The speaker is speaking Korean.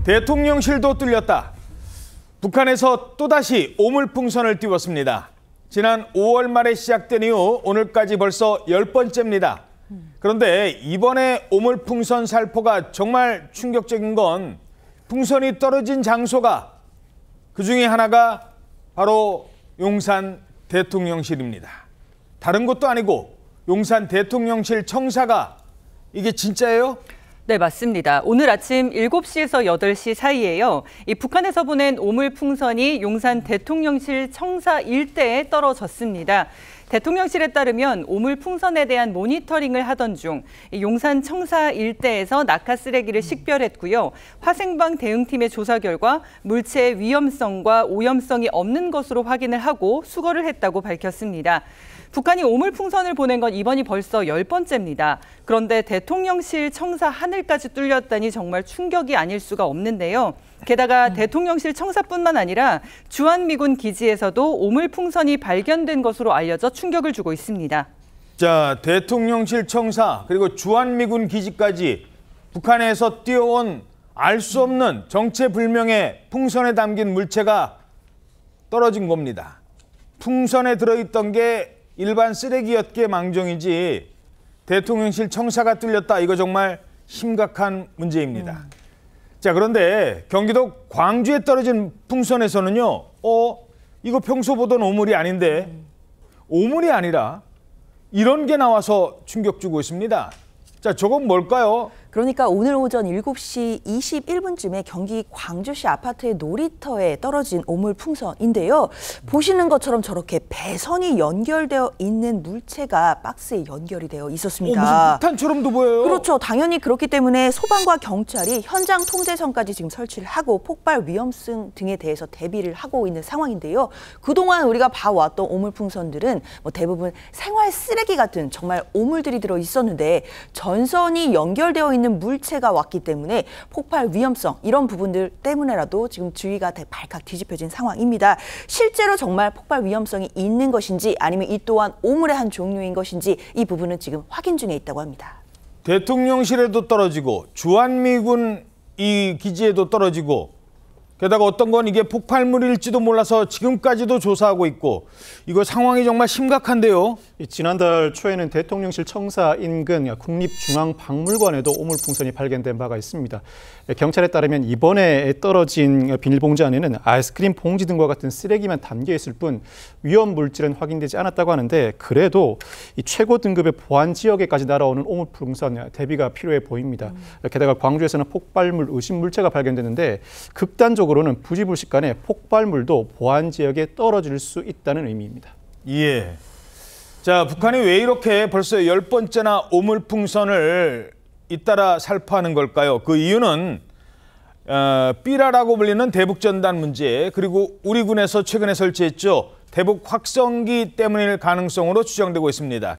대통령실도 뚫렸다. 북한에서 또다시 오물풍선을 띄웠습니다. 지난 5월 말에 시작된 이후 오늘까지 벌써 10번째입니다. 그런데 이번에 오물풍선 살포가 정말 충격적인 건 풍선이 떨어진 장소가 그중에 하나가 바로 용산 대통령실입니다. 다른 곳도 아니고 용산 대통령실 청사가 이게 진짜예요? 네, 맞습니다. 오늘 아침 7시에서 8시 사이에요. 이 북한에서 보낸 오물풍선이 용산 대통령실 청사 일대에 떨어졌습니다. 대통령실에 따르면 오물풍선에 대한 모니터링을 하던 중 용산 청사 일대에서 낙하 쓰레기를 식별했고요. 화생방 대응팀의 조사 결과 물체의 위험성과 오염성이 없는 것으로 확인을 하고 수거를 했다고 밝혔습니다. 북한이 오물풍선을 보낸 건 이번이 벌써 10번째입니다. 그런데 대통령실 청사 하늘까지 뚫렸다니 정말 충격이 아닐 수가 없는데요. 게다가 대통령실 청사뿐만 아니라 주한미군 기지에서도 오물풍선이 발견된 것으로 알려져 충격을 주고 있습니다. 자, 대통령실 청사 그리고 주한미군 기지까지 북한에서 뛰어온 알 수 없는 정체불명의 풍선에 담긴 물체가 떨어진 겁니다. 풍선에 들어있던 게 일반 쓰레기였기에 망정이지 대통령실 청사가 뚫렸다. 이거 정말 심각한 문제입니다. 자, 그런데 경기도 광주에 떨어진 풍선에서는요. 이거 평소 보던 오물이 아닌데 오물이 아니라 이런 게 나와서 충격 주고 있습니다. 자, 저건 뭘까요? 그러니까 오늘 오전 7시 21분쯤에 경기 광주시 아파트의 놀이터에 떨어진 오물풍선인데요. 보시는 것처럼 저렇게 배선이 연결되어 있는 물체가 박스에 연결이 되어 있었습니다. 무슨 폭탄처럼도 보여요. 그렇죠. 당연히 그렇기 때문에 소방과 경찰이 현장 통제선까지 지금 설치를 하고 폭발 위험성 등에 대해서 대비를 하고 있는 상황인데요. 그동안 우리가 봐왔던 오물풍선들은 대부분 생활 쓰레기 같은 정말 오물들이 들어 있었는데 전선이 연결되어 있는 물체가 왔기 때문에 폭발 위험성 이런 부분들 때문에라도 지금 주위가 발칵 뒤집혀진 상황입니다. 실제로 정말 폭발 위험성이 있는 것인지 아니면 이 또한 오물의 한 종류인 것인지 이 부분은 지금 확인 중에 있다고 합니다. 대통령실에도 떨어지고 주한미군 이 기지에도 떨어지고 게다가 어떤 건 이게 폭발물일지도 몰라서 지금까지도 조사하고 있고 이거 상황이 정말 심각한데요. 지난달 초에는 대통령실 청사 인근 국립중앙박물관에도 오물풍선이 발견된 바가 있습니다. 경찰에 따르면 이번에 떨어진 비닐봉지 안에는 아이스크림 봉지 등과 같은 쓰레기만 담겨 있을 뿐 위험 물질은 확인되지 않았다고 하는데 그래도 이 최고 등급의 보안 지역에까지 날아오는 오물풍선 대비가 필요해 보입니다. 게다가 광주에서는 폭발물 의심 물체가 발견됐는데 극단적으로는 부지불식간에 폭발물도 보안 지역에 떨어질 수 있다는 의미입니다. 예. 자, 북한이 왜 이렇게 벌써 10번째나 오물풍선을 잇따라 살포하는 걸까요? 그 이유는 삐라라고 불리는 대북전단 문제 그리고 우리 군에서 최근에 설치했죠. 대북 확성기 때문일 가능성으로 추정되고 있습니다.